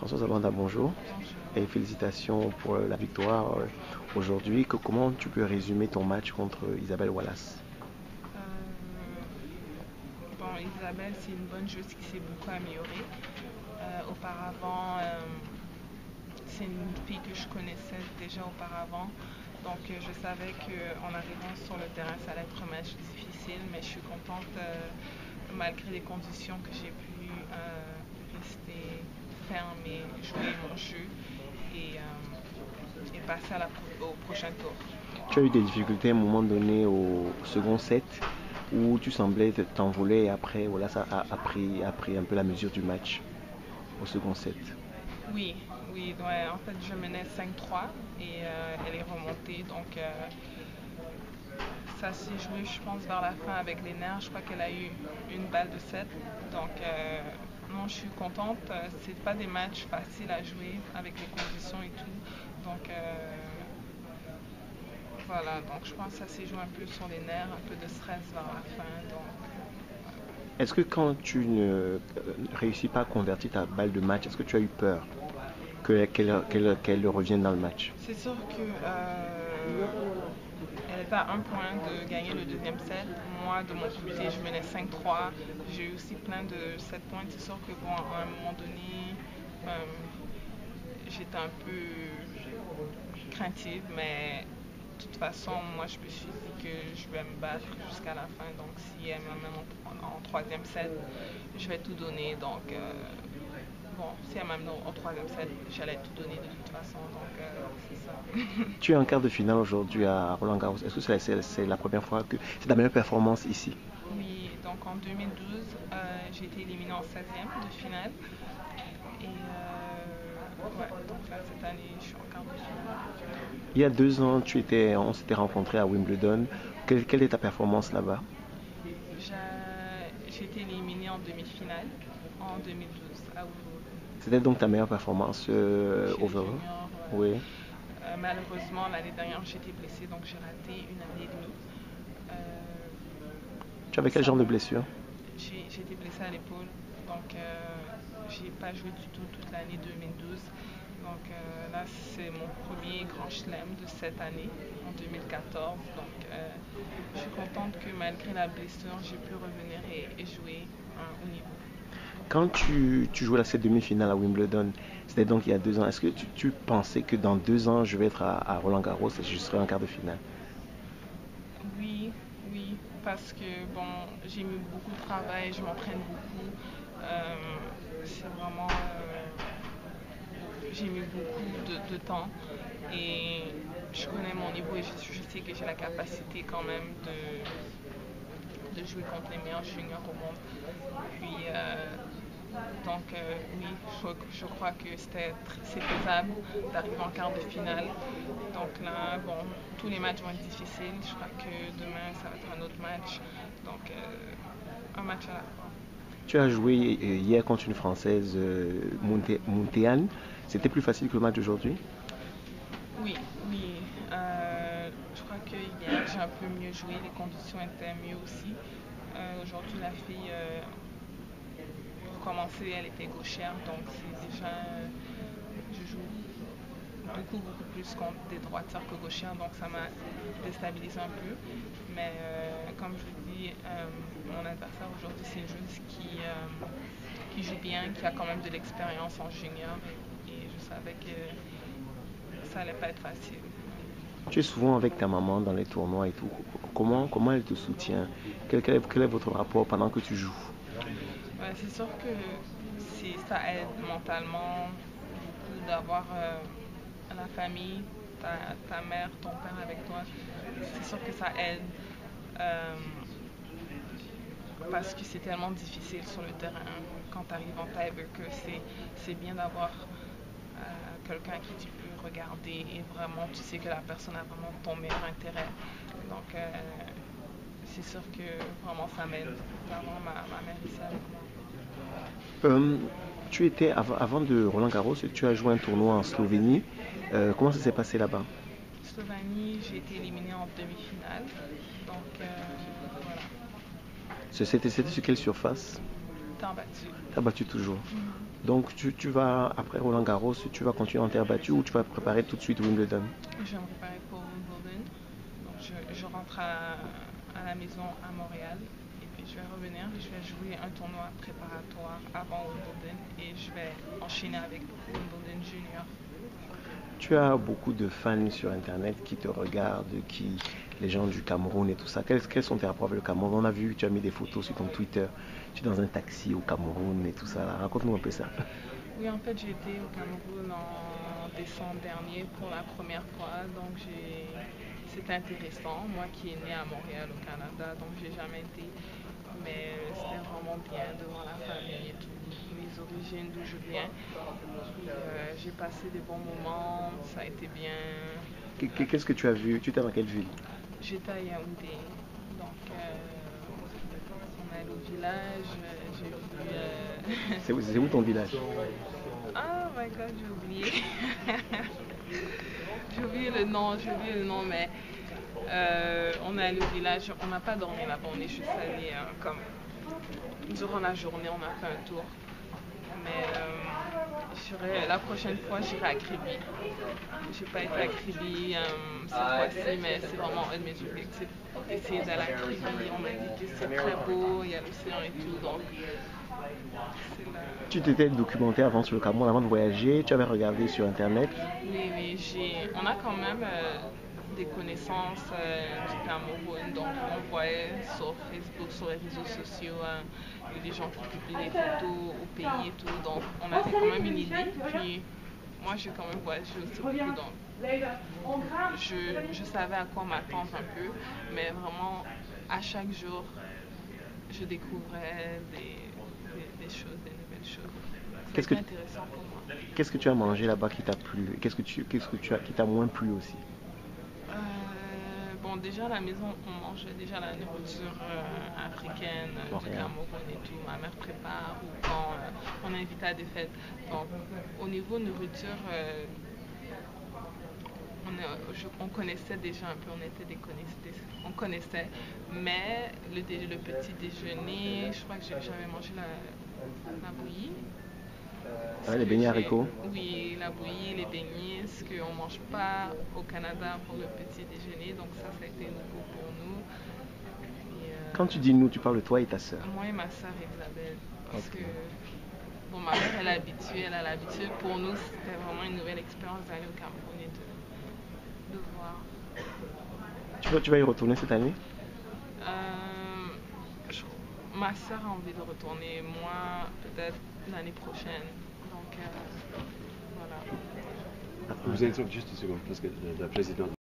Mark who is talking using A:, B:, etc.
A: Françoise Abanda, bonjour et félicitations pour la victoire aujourd'hui. Comment tu peux résumer ton match contre Isabelle Wallace?
B: Bon, Isabelle, c'est une bonne joueuse qui s'est beaucoup améliorée. Auparavant, c'est une fille que je connaissais déjà auparavant. Donc, je savais qu'en arrivant sur le terrain, ça allait être un match difficile, mais je suis contente, malgré les conditions, que j'ai pu rester ferme et jouer mon jeu et passer au prochain tour.
A: Tu as eu des difficultés à un moment donné au second set où tu semblais t'envoler et après voilà, ça a pris un peu la mesure du match au second set.
B: Oui, oui, ouais, en fait, je menais 5-3 et elle est remontée. Donc, ça s'est joué, je pense, vers la fin avec les nerfs. Je crois qu'elle a eu une balle de 7. Donc, non, je suis contente. C'est pas des matchs faciles à jouer avec les conditions et tout. Donc, voilà. Donc, je pense que ça s'est joué un peu sur les nerfs, un peu de stress vers la fin. Donc,
A: Est-ce que quand tu ne réussis pas à convertir ta balle de match, est-ce que tu as eu peur qu'elle revienne dans le match?
B: c'est sûr que elle était à un point de gagner le deuxième set. Moi, de mon côté, je menais 5-3. J'ai eu aussi plein de 7 points. C'est sûr que, bon, à un moment donné, j'étais un peu craintive, mais de toute façon, moi, je me suis dit que je vais me battre jusqu'à la fin. Donc, si elle m'amène en troisième set, je vais tout donner. Donc, bon, si elle m'amène au troisième set, j'allais tout donner de toute façon. Donc, c'est ça.
A: Tu es en quart de finale aujourd'hui à Roland Garros. Est-ce que c'est la première fois que c'est ta meilleure performance ici?
B: Oui, donc en 2012, j'ai été éliminée en 16e de finale. Et ouais, donc là, cette année, je suis en quart de finale.
A: Il y a 2 ans, on s'était rencontrés à Wimbledon. Quelle est ta performance là-bas?
B: J'ai été éliminée en demi-finale en 2012 à Wimbledon.
A: C'était donc ta meilleure performance
B: Chez les
A: overall?
B: juniors,
A: Oui.
B: malheureusement, l'année dernière, j'étais blessée, donc j'ai raté une année et demie. Euh,
A: Tu avais quel
B: ça
A: genre de
B: m'a-
A: blessure?
B: j'ai été blessée à l'épaule, donc j'ai pas joué du tout toute l'année 2012. Donc là, c'est mon premier grand chelem de cette année, en 2014. Donc je suis contente que malgré la blessure, j'ai pu revenir et jouer à un haut niveau.
A: Quand tu jouais cette demi-finale à Wimbledon, c'était donc il y a 2 ans. Est-ce que tu pensais que dans 2 ans, je vais être à Roland Garros et je serai en quart de finale?
B: Oui, oui, parce que bon, j'ai mis beaucoup de travail, je m'entraîne beaucoup. Euh, c'est vraiment, j'ai mis beaucoup de temps et je connais mon niveau et je sais que j'ai la capacité quand même de jouer contre les meilleurs juniors au monde. Puis, donc, oui, je crois que c'est faisable d'arriver en quart de finale. Donc là, bon, tous les matchs vont être difficiles. Je crois que demain, ça va être un autre match. Donc, un match à la fois.
A: Tu as joué hier contre une Française, Muntean. C'était plus facile que le match d'aujourd'hui?
B: Oui, oui. Je crois que hier, j'ai un peu mieux joué. Les conditions étaient mieux aussi. Aujourd'hui, la fille, pour commencer, elle était gauchère. Donc, c'est déjà, je joue beaucoup plus contre des droitières que gauchères. Donc, ça m'a déstabilisé un peu. Mais comme je vous dis, mon adversaire aujourd'hui, c'est une joueuse qui joue bien, qui a quand même de l'expérience en junior. Et je savais que ça allait pas être facile.
A: Tu es souvent avec ta maman dans les tournois et tout. Comment elle te soutient? Quel est votre rapport pendant que tu joues?
B: Ouais, c'est sûr que ça aide mentalement beaucoup d'avoir la famille, ta mère, ton père avec toi. C'est sûr que ça aide euh, parce que c'est tellement difficile sur le terrain quand tu arrives en table que c'est bien d'avoir quelqu'un qui tu peux regarder et vraiment tu sais que la personne a vraiment ton meilleur intérêt. Donc c'est sûr que vraiment ça m'aide d'avoir ma mère ici avec moi.
A: Euh, Tu étais, avant de Roland Garros, tu as joué un tournoi en Slovénie. Comment ça s'est passé là-bas?
B: Slovénie, j'ai été éliminée en demi-finale. Donc voilà,
A: C'était sur quelle surface?
B: temps battu.
A: Tu as battu toujours. Donc tu vas, après Roland Garros, tu vas continuer en terre battue ou tu vas préparer tout de suite Wimbledon?
B: Je vais me préparer pour Wimbledon. Donc je rentre à la maison à Montréal et puis je vais revenir. Je vais jouer un tournoi préparatoire avant Wimbledon et je vais enchaîner avec Wimbledon Junior.
A: Tu as beaucoup de fans sur Internet qui te regardent, les gens du Cameroun et tout ça. Quels sont tes rapports avec le Cameroun? On a vu, tu as mis des photos sur ton Twitter. Tu es dans un taxi au Cameroun et tout ça. Raconte-nous un peu ça.
B: Oui, en fait, j'ai été au Cameroun en décembre dernier pour la première fois, donc c'était intéressant. Moi qui est né à Montréal au Canada, donc j'ai jamais été, mais c'était vraiment bien de voir la famille et tout, mes origines, d'où je viens. J'ai passé des bons moments, ça a été bien.
A: Qu'est-ce que tu as vu? Tu étais dans quelle ville?
B: J'étais à Yaoundé, donc on est allé au village, j'ai vu.
A: C'est où ton village?
B: Oh my god, j'ai oublié. J'ai oublié le nom, mais on est allé au village, on n'a pas dormi là-bas, on est juste allé comme durant la journée, on a fait un tour. Mais la prochaine fois, j'irai à Kribi. J'ai pas été à Kribi cette fois-ci, mais c'est vraiment un de mes objectifs. Essayer d'aller à Kribi, on m'a dit que c'est très beau, il y a l'océan et tout, donc
A: Tu t'étais documenté avant sur le Cameroun, avant de voyager, tu avais regardé sur Internet?
B: Oui, on a quand même des connaissances du Cameroun, donc on voyait sur Facebook, sur les réseaux sociaux, des gens qui publient des photos au pays et tout, donc on avait quand même une idée. Puis moi j'ai quand même voyagé aussi beaucoup, donc je savais à quoi m'attendre un peu, mais vraiment à chaque jour je découvrais des choses, des nouvelles choses. C'était intéressant pour moi.
A: Qu'est-ce que tu as mangé là-bas qui t'a plu? Qui t'a moins plu aussi?
B: Bon, déjà à la maison, on mange déjà la nourriture africaine du Cameroun et tout. Ma mère prépare ou quand on est invité à des fêtes. Donc, au niveau nourriture, on connaissait déjà un peu, on connaissait, mais le petit déjeuner, je crois que j'avais mangé la bouillie.
A: Les beignets haricots?
B: Oui, la bouillie, les beignets, ce qu'on ne mange pas au Canada pour le petit déjeuner, donc ça a été nouveau pour nous.
A: Quand tu dis nous, tu parles de toi et ta soeur?
B: Moi et ma soeur Isabelle, parce que bon, ma mère elle a l'habitude, pour nous c'était vraiment une nouvelle expérience d'aller au Cameroun et de voir.
A: Tu vas y retourner cette année?
B: Ma soeur a envie de retourner, moi peut-être l'année prochaine. Donc voilà.
C: Vous allez juste une seconde, parce que la présidente